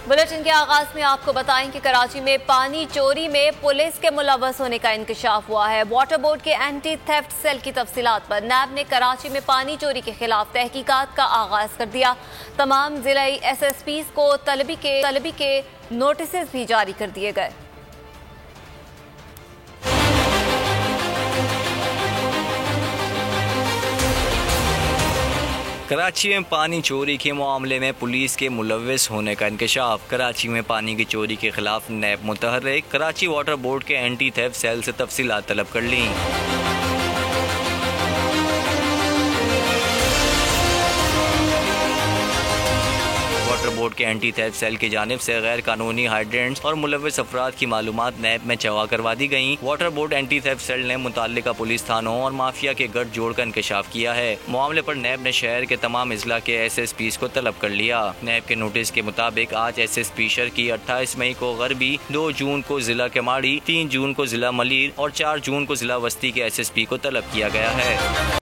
Bulletin के आगाज में आपको बताएं कि कराची में पानी चोरी में पुलिस के मुलव्वस होने का इंकशाफ हुआ है। वाटर बोर्ड के एंटी थेफ्ट सेल की तफसीलात पर नैब ने कराची में पानी चोरी के खिलाफ तहकीकात का आगाज कर दिया। तमाम जिलाई SSPs को तलबी के नोटिस भी जारी कर दिए गए। कराची में पानी चोरी के मामले में पुलिस के मुलव्वस होने का इंकशाफ। कराची में पानी की चोरी के खिलाफ नैब मुतहर्रिक कराची वाटर बोर्ड के एंटी थेफ्ट सेल से तफसीलात तलब कर ली। वाटर बोर्ड के एंटी थेफ्ट सेल की जानिब से गैर कानूनी हाइड्रेंट्स और मुलव्वस अफराद की मालूमात नैब में जमा करवा दी गयी। Water board anti theft cell ने मुताल्लिका पुलिस थानों और माफिया के गठ जोड़ का इंकशाफ किया है। मामले पर नैब ने शहर के तमाम अजला के SSPs को तलब कर लिया। नैब के नोटिस के मुताबिक आज SSP शहर की 28 मई को गरबी, 2 जून को जिला केमाड़ी, 3 जून को जिला मलीर और 4 जून को जिला वस्ती के SSP को तलब किया गया है।